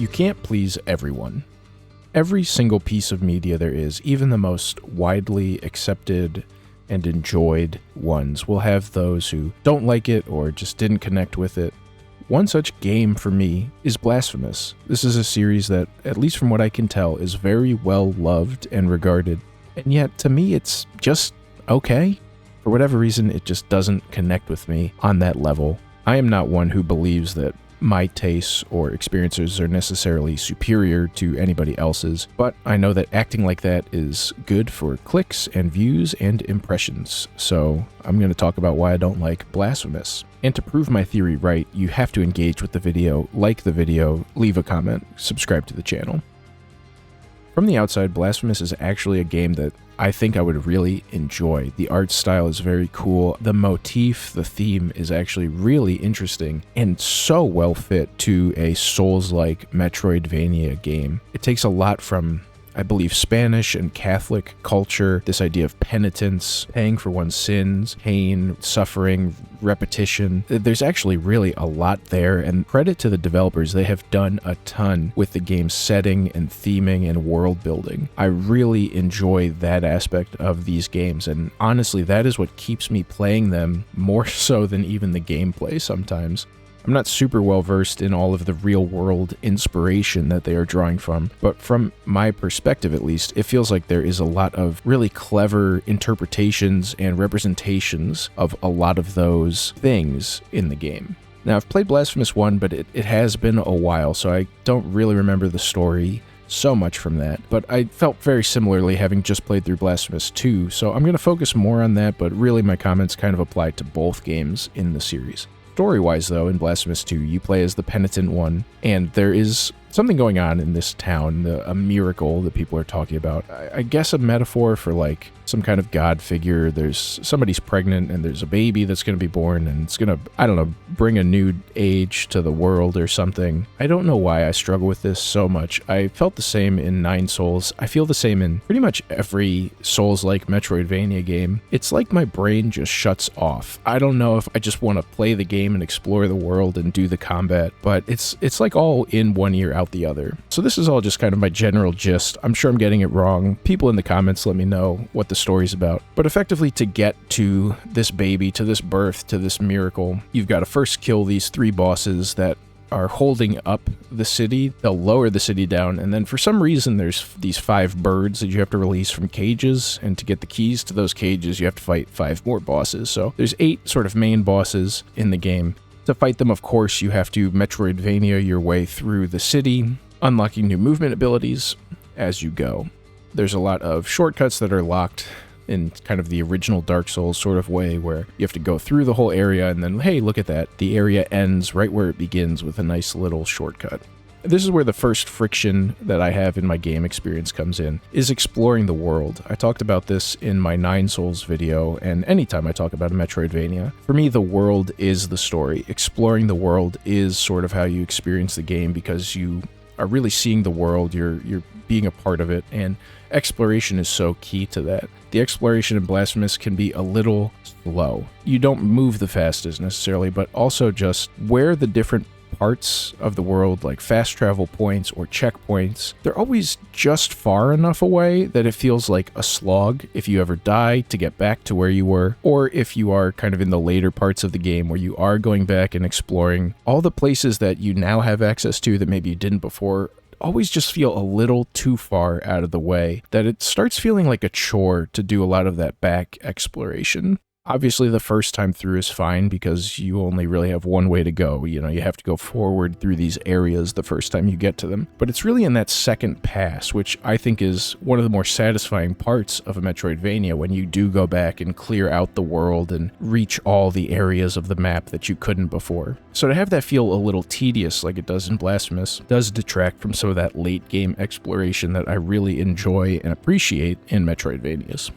You can't please everyone. Every single piece of media there is, even the most widely accepted and enjoyed ones, will have those who don't like it or just didn't connect with it. One such game for me is Blasphemous. This is a series that, at least from what I can tell, is very well loved and regarded, and yet to me it's just okay. For whatever reason, it just doesn't connect with me on that level. I am not one who believes that my tastes or experiences are necessarily superior to anybody else's, but I know that acting like that is good for clicks and views and impressions, so I'm going to talk about why I don't like Blasphemous. And to prove my theory right, you have to engage with the video, like the video, leave a comment, subscribe to the channel. From the outside, Blasphemous is actually a game that I think I would really enjoy. The art style is very cool. The motif, the theme is actually really interesting and so well fit to a Souls-like Metroidvania game. It takes a lot from, I believe, Spanish and Catholic culture, this idea of penitence, paying for one's sins, pain, suffering, repetition. There's actually really a lot there, and credit to the developers, they have done a ton with the game's setting and theming and world building. I really enjoy that aspect of these games, and honestly, that is what keeps me playing them more so than even the gameplay sometimes. I'm not super well versed in all of the real world inspiration that they are drawing from, but from my perspective at least, it feels like there is a lot of really clever interpretations and representations of a lot of those things in the game. Now, I've played Blasphemous 1, but it has been a while, so I don't really remember the story so much from that, but I felt very similarly having just played through Blasphemous 2, so I'm going to focus more on that, but really my comments kind of apply to both games in the series. Story-wise, though, in Blasphemous 2, you play as the penitent one, and there is something going on in this town, a miracle that people are talking about. I guess a metaphor for, like, some kind of god figure. There's somebody's pregnant, and there's a baby that's going to be born, and it's going to, I don't know, bring a new age to the world or something. I don't know why I struggle with this so much. I felt the same in Nine Souls. I feel the same in pretty much every Souls-like Metroidvania game. It's like my brain just shuts off. I don't know if I just want to play the game and explore the world and do the combat, but it's like all in one ear out the other. So this is all just kind of my general gist. I'm sure I'm getting it wrong. People in the comments let me know what the story's about. But effectively, to get to this baby, to this birth, to this miracle, you've got to first kill these 3 bosses that are holding up the city. They'll lower the city down, and then for some reason there's these 5 birds that you have to release from cages, and to get the keys to those cages you have to fight 5 more bosses. So there's 8 sort of main bosses in the game. To fight them, of course, you have to Metroidvania your way through the city, unlocking new movement abilities as you go. There's a lot of shortcuts that are locked in kind of the original Dark Souls sort of way, where you have to go through the whole area and then, hey, look at that, the area ends right where it begins with a nice little shortcut. This is where the first friction that I have in my game experience comes in, is exploring the world. I talked about this in my Nine Souls video, and anytime I talk about a Metroidvania, for me the world is the story. Exploring the world is sort of how you experience the game, because you are really seeing the world, you're being a part of it, and exploration is so key to that. The exploration in Blasphemous can be a little slow. You don't move the fastest necessarily, but also just where the different parts of the world, like fast travel points or checkpoints, they're always just far enough away that it feels like a slog if you ever die to get back to where you were, or if you are kind of in the later parts of the game where you are going back and exploring all the places that you now have access to that maybe you didn't before, always just feel a little too far out of the way, that it starts feeling like a chore to do a lot of that back exploration. Obviously, the first time through is fine because you only really have one way to go. You know, you have to go forward through these areas the first time you get to them. But it's really in that second pass, which I think is one of the more satisfying parts of a Metroidvania, when you do go back and clear out the world and reach all the areas of the map that you couldn't before. So to have that feel a little tedious like it does in Blasphemous does detract from some of that late game exploration that I really enjoy and appreciate in Metroidvanias.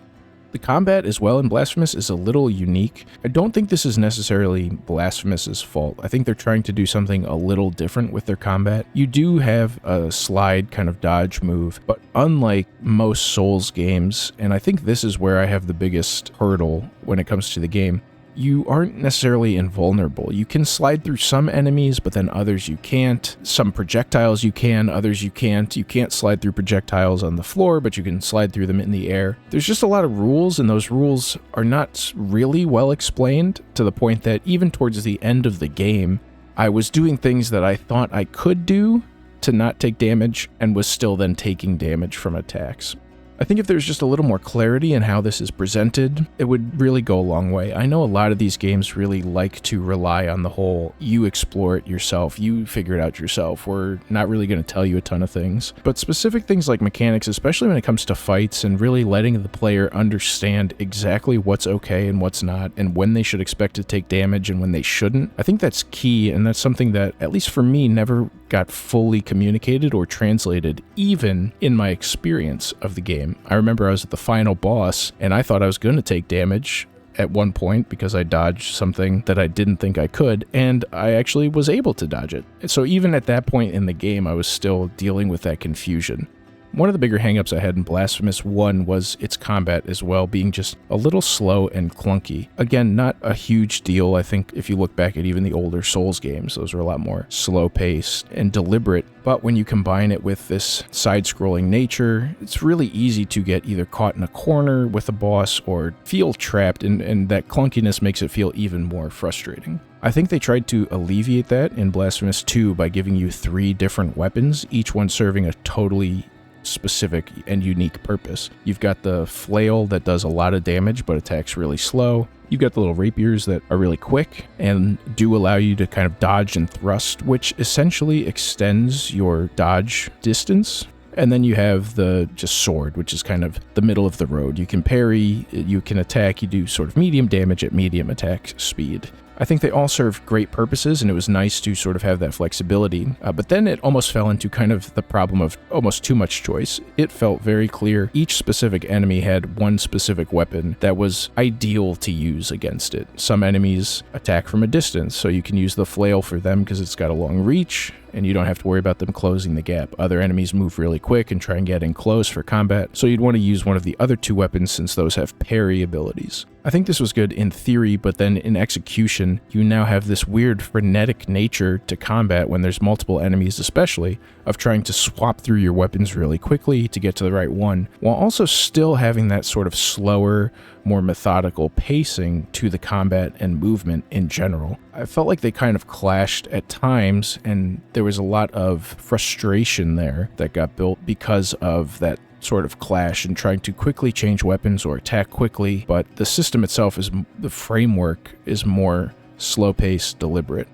The combat as well in Blasphemous is a little unique. I don't think this is necessarily Blasphemous's fault. I think they're trying to do something a little different with their combat. You do have a slide kind of dodge move, but unlike most Souls games, and I think this is where I have the biggest hurdle when it comes to the game, you aren't necessarily invulnerable. You can slide through some enemies, but then others you can't. Some projectiles you can, others you can't. You can't slide through projectiles on the floor, but you can slide through them in the air. There's just a lot of rules, and those rules are not really well explained, to the point that even towards the end of the game, I was doing things that I thought I could do to not take damage, and was still then taking damage from attacks. I think if there's just a little more clarity in how this is presented, it would really go a long way. I know a lot of these games really like to rely on the whole, you explore it yourself, you figure it out yourself, we're not really going to tell you a ton of things. But specific things like mechanics, especially when it comes to fights and really letting the player understand exactly what's okay and what's not, and when they should expect to take damage and when they shouldn't, I think that's key, and that's something that, at least for me, never got fully communicated or translated, even in my experience of the game. I remember I was at the final boss, and I thought I was going to take damage at one point because I dodged something that I didn't think I could, and I actually was able to dodge it. So even at that point in the game, I was still dealing with that confusion. One of the bigger hangups I had in Blasphemous 1 was its combat as well, being just a little slow and clunky. Again, not a huge deal. I think if you look back at even the older Souls games, those were a lot more slow-paced and deliberate. But when you combine it with this side-scrolling nature, it's really easy to get either caught in a corner with a boss or feel trapped, and that clunkiness makes it feel even more frustrating. I think they tried to alleviate that in Blasphemous 2 by giving you 3 different weapons, each one serving a totally specific and unique purpose. You've got the flail that does a lot of damage but attacks really slow. You've got the little rapiers that are really quick and do allow you to kind of dodge and thrust, which essentially extends your dodge distance. And then you have the just sword, which is kind of the middle of the road. You can parry, you can attack, you do sort of medium damage at medium attack speed. I think they all serve great purposes, and it was nice to sort of have that flexibility. But then it almost fell into kind of the problem of almost too much choice. It felt very clear each specific enemy had one specific weapon that was ideal to use against it. Some enemies attack from a distance, so you can use the flail for them because it's got a long reach, and you don't have to worry about them closing the gap. Other enemies move really quick and try and get in close for combat, so you'd want to use one of the other 2 weapons since those have parry abilities. I think this was good in theory, but then in execution, you now have this weird frenetic nature to combat when there's multiple enemies, especially, of trying to swap through your weapons really quickly to get to the right one, while also still having that sort of slower, more methodical pacing to the combat and movement in general. I felt like they kind of clashed at times, and there was a lot of frustration there that got built because of that sort of clash and trying to quickly change weapons or attack quickly, but the system itself the framework is more slow-paced, deliberate.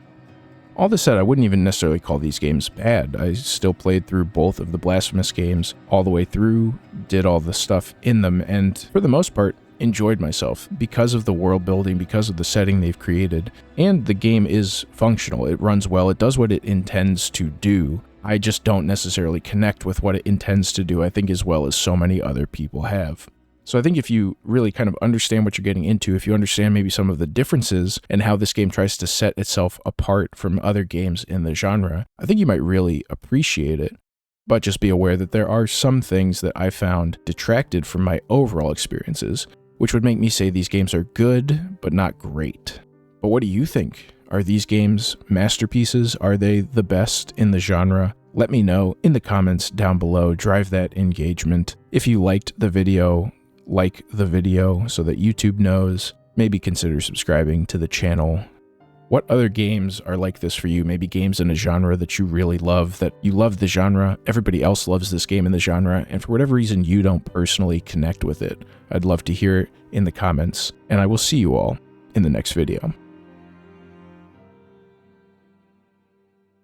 All this said, I wouldn't even necessarily call these games bad. I still played through both of the Blasphemous games all the way through, did all the stuff in them, and for the most part, enjoyed myself because of the world building, because of the setting they've created, and the game is functional. It runs well, it does what it intends to do. I just don't necessarily connect with what it intends to do, I think, as well as so many other people have. So I think if you really kind of understand what you're getting into, if you understand maybe some of the differences and how this game tries to set itself apart from other games in the genre, I think you might really appreciate it. But just be aware that there are some things that I found detracted from my overall experiences, which would make me say these games are good, but not great. But what do you think? Are these games masterpieces? Are they the best in the genre? Let me know in the comments down below. Drive that engagement. If you liked the video, like the video so that YouTube knows. Maybe consider subscribing to the channel. What other games are like this for you? Maybe games in a genre that you really love, that you love the genre, everybody else loves this game in the genre, and for whatever reason you don't personally connect with it. I'd love to hear it in the comments, and I will see you all in the next video.